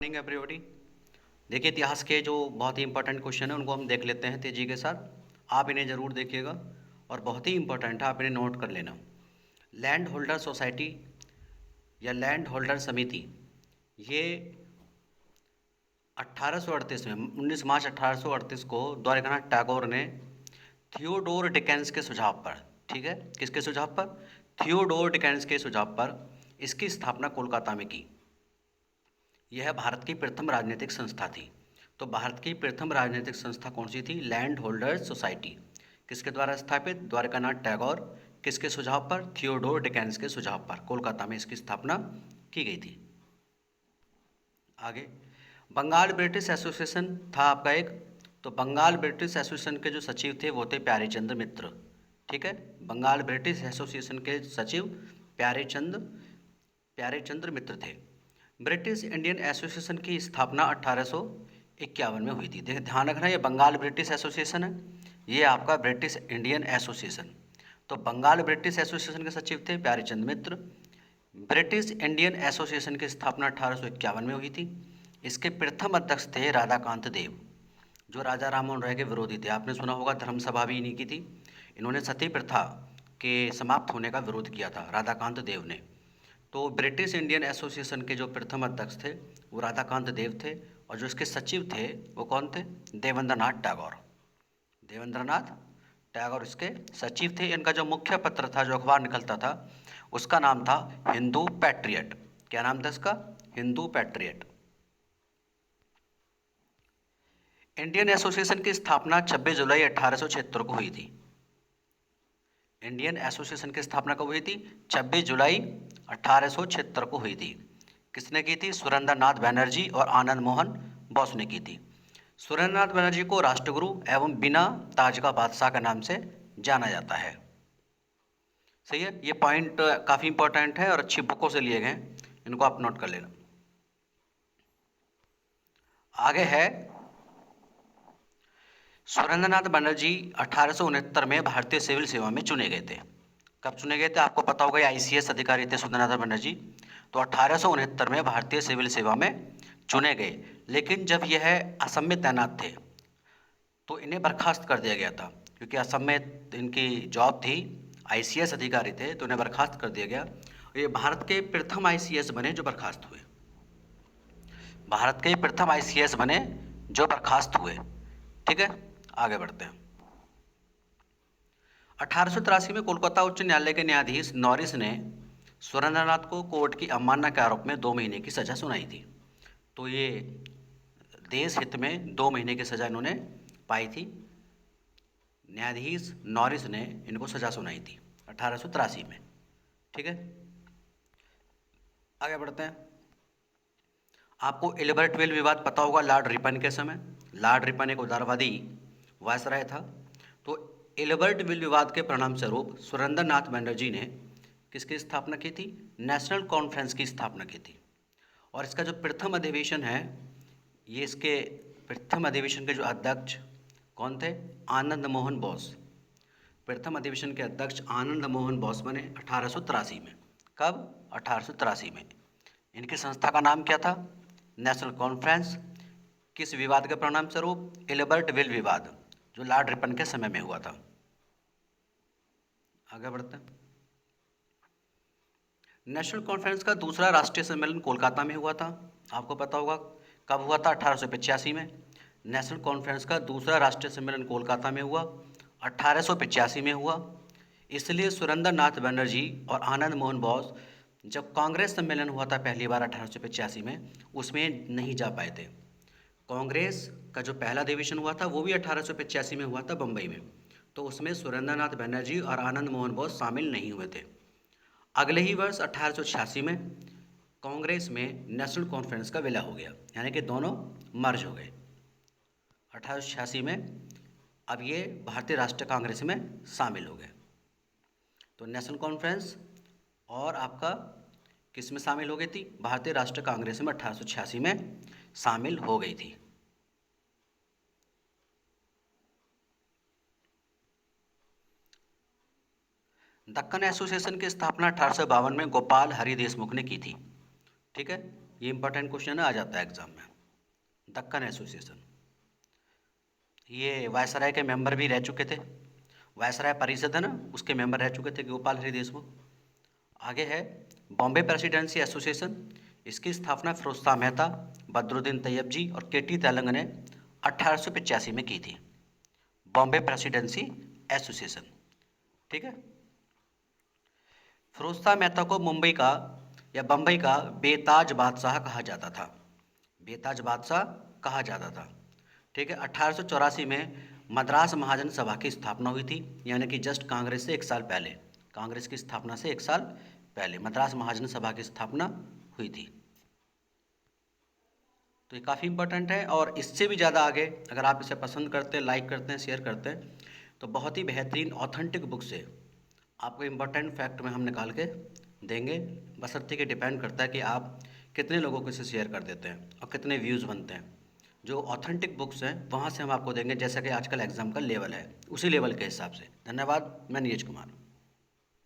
Morning everybody. देखिए, इतिहास के जो बहुत ही इंपॉर्टेंट क्वेश्चन है उनको हम देख लेते हैं तेजी के साथ। आप इन्हें ज़रूर देखिएगा और बहुत ही इंपॉर्टेंट है, आप इन्हें नोट कर लेना। लैंड होल्डर सोसाइटी या लैंड होल्डर समिति, ये 1838 में 19 मार्च 1838 को द्वारकानाथ टैगोर ने थियोडोर डिकेंस के सुझाव पर, ठीक है, किसके सुझाव पर? थियोडोर डिकेंस के सुझाव पर इसकी स्थापना कोलकाता में की। यह भारत की प्रथम राजनीतिक संस्था थी। तो भारत की प्रथम राजनीतिक संस्था कौन सी थी? Land holders society. किसके द्वारा स्थापित? द्वारकानाथ टैगोर। किसके सुझाव पर? थियोडोर डिकेंस के सुझाव पर कोलकाता में इसकी स्थापना की गई थी। आगे, बंगाल ब्रिटिश एसोसिएशन था आपका एक। तो बंगाल ब्रिटिश एसोसिएशन के जो सचिव थे वो थे प्यारेचंद मित्र। ठीक है, बंगाल ब्रिटिश एसोसिएशन के सचिव प्यारेचंद्र मित्र थे। ब्रिटिश इंडियन एसोसिएशन की स्थापना 1851 में हुई थी। देखिए, ध्यान रखना, ये बंगाल ब्रिटिश एसोसिएशन है, ये आपका ब्रिटिश इंडियन एसोसिएशन। तो बंगाल ब्रिटिश एसोसिएशन के सचिव थे प्यारेचंद मित्र। ब्रिटिश इंडियन एसोसिएशन की स्थापना 1851 में हुई थी। इसके प्रथम अध्यक्ष थे राधाकांत देव, जो राजा राममोहन राय के विरोधी थे। आपने सुना होगा धर्म सभा भी इन्हीं की थी। इन्होंने सती प्रथा के समाप्त होने का विरोध किया था, राधाकांत देव ने। तो ब्रिटिश इंडियन एसोसिएशन के जो प्रथम अध्यक्ष थे वो राधाकांत देव थे, और जो इसके सचिव थे वो कौन थे? देवेंद्रनाथ टैगोर। देवेंद्रनाथ टैगोर इसके सचिव थे। इनका जो मुख्य पत्र था, जो अखबार निकलता था, उसका नाम था हिंदू पैट्रियट। क्या नाम था इसका? हिंदू पैट्रियट। इंडियन एसोसिएशन की स्थापना 26 जुलाई 1876 को हुई थी। इंडियन एसोसिएशन की स्थापना कब हुई थी? 26 जुलाई 1876 को हुई थी। किसने की थी? सुरेंद्रनाथ बनर्जी और आनंद मोहन बोस ने की थी। सुरेंद्रनाथ बनर्जी को राष्ट्रगुरु एवं बिना ताज का बादशाह के नाम से जाना जाता है। सही है, ये पॉइंट काफ़ी इंपॉर्टेंट है और अच्छी बुकों से लिए गए हैं, इनको आप नोट कर लेना। आगे है, सुरेंद्रनाथ बनर्जी 1869 में भारतीय सिविल सेवा में चुने गए थे। कब चुने गए थे? आपको पता होगा, आईसीएस अधिकारी थे सुरेंद्रनाथ बनर्जी। तो 1869 में भारतीय सिविल सेवा में चुने गए, लेकिन जब यह असम में तैनात थे तो इन्हें बर्खास्त कर दिया गया था, क्योंकि असम में इनकी जॉब थी, आईसीएस अधिकारी थे, तो इन्हें बर्खास्त कर दिया गया। और ये भारत के प्रथम आईसीएस बने जो बर्खास्त हुए। भारत के प्रथम आईसीएस बने जो बर्खास्त हुए। ठीक है, आगे बढ़ते हैं। 1883 में कोलकाता उच्च न्यायालय के न्यायाधीश नॉरिस ने सुरेंद्रनाथ को कोर्ट की अवमानना के आरोप में 2 महीने की सज़ा सुनाई थी। तो ये देश हित में 2 महीने की सज़ा इन्होंने पाई थी। न्यायाधीश नॉरिस ने इनको सज़ा सुनाई थी 1883 में। ठीक है, आगे बढ़ते हैं। आपको एलिबर्ट वेल विवाद पता होगा, लॉर्ड रिपन के समय। लॉर्ड रिपन एक उदारवादी वायसराय था। तो एलिबर्ट वेल विवाद के परिणाम स्वरूप सुरेंद्रनाथ बनर्जी ने किसकी स्थापना की थी? नेशनल कॉन्फ्रेंस की स्थापना की थी। और इसका जो प्रथम अधिवेशन है, ये इसके प्रथम अधिवेशन के जो अध्यक्ष कौन थे? आनंद मोहन बोस। प्रथम अधिवेशन के अध्यक्ष आनंद मोहन बोस बने 1883 में। कब? 1883 में। इनकी संस्था का नाम क्या था? National conference. किस विवाद के परिणाम स्वरूप? एलिबर्ट वेल विवाद, जो लॉर्ड रिपन के समय में हुआ था। आगे बढ़ते हैं। नेशनल कॉन्फ्रेंस का दूसरा राष्ट्रीय सम्मेलन कोलकाता में हुआ था। आपको पता होगा कब हुआ था? 1885 में। नेशनल कॉन्फ्रेंस का दूसरा राष्ट्रीय सम्मेलन कोलकाता में हुआ, 1885 में हुआ। इसलिए सुरेंद्रनाथ बनर्जी और आनंद मोहन बोस जब कांग्रेस सम्मेलन हुआ था पहली बार 1885 में, उसमें नहीं जा पाए थे। कांग्रेस का जो पहला अधिवेशन हुआ था वो भी 1885 में हुआ था बम्बई में, तो उसमें सुरेंद्रनाथ बनर्जी और आनंद मोहन बोस शामिल नहीं हुए थे। अगले ही वर्ष 1886 में कांग्रेस में नेशनल कॉन्फ्रेंस का विलय हो गया, यानी कि दोनों मर्ज हो गए 1886 में। अब ये भारतीय राष्ट्रीय कांग्रेस में शामिल हो गए। तो नेशनल कॉन्फ्रेंस और आपका किस में शामिल हो गई थी? भारतीय राष्ट्रीय कांग्रेस में 1886 में शामिल हो गई थी। दक्कन एसोसिएशन की स्थापना 1852 में गोपाल हरि देशमुख ने की थी। ठीक है, ये इंपॉर्टेंट क्वेश्चन आ जाता है एग्जाम में। दक्कन एसोसिएशन, ये वायसराय के मेंबर भी रह चुके थे। वायसराय परिषद है ना, उसके मेंबर रह चुके थे गोपाल हरि देशमुख। आगे है बॉम्बे प्रेसिडेंसी एसोसिएशन, इसकी स्थापना फिरोज शाह मेहता, बदरुद्दीन तैयब जी और केटी तेलंग ने 1885 में की थी। बॉम्बे प्रेसिडेंसी एसोसिएशन, ठीक है। फिरोज शाह मेहता को मुंबई का या बम्बई का बेताज बादशाह कहा जाता था। बेताज बादशाह कहा जाता था, ठीक है। 1884 में मद्रास महाजन सभा की स्थापना हुई थी, यानी कि जस्ट कांग्रेस से एक साल पहले, कांग्रेस की स्थापना से एक साल पहले मद्रास महाजन सभा की स्थापना हुई थी। तो ये काफ़ी इंपॉर्टेंट है। और इससे भी ज़्यादा आगे अगर आप इसे पसंद करते हैं, लाइक करते हैं, शेयर करते हैं, तो बहुत ही बेहतरीन ऑथेंटिक बुक से आपको इम्पोर्टेंट फैक्ट में हम निकाल के देंगे। बशर्ते कि डिपेंड करता है कि आप कितने लोगों को इसे शेयर कर देते हैं और कितने व्यूज़ बनते हैं। जो ऑथेंटिक बुक्स हैं वहाँ से हम आपको देंगे, जैसा कि आजकल एग्ज़ाम का लेवल है, उसी लेवल के हिसाब से। धन्यवाद। मैं नीरज कुमार।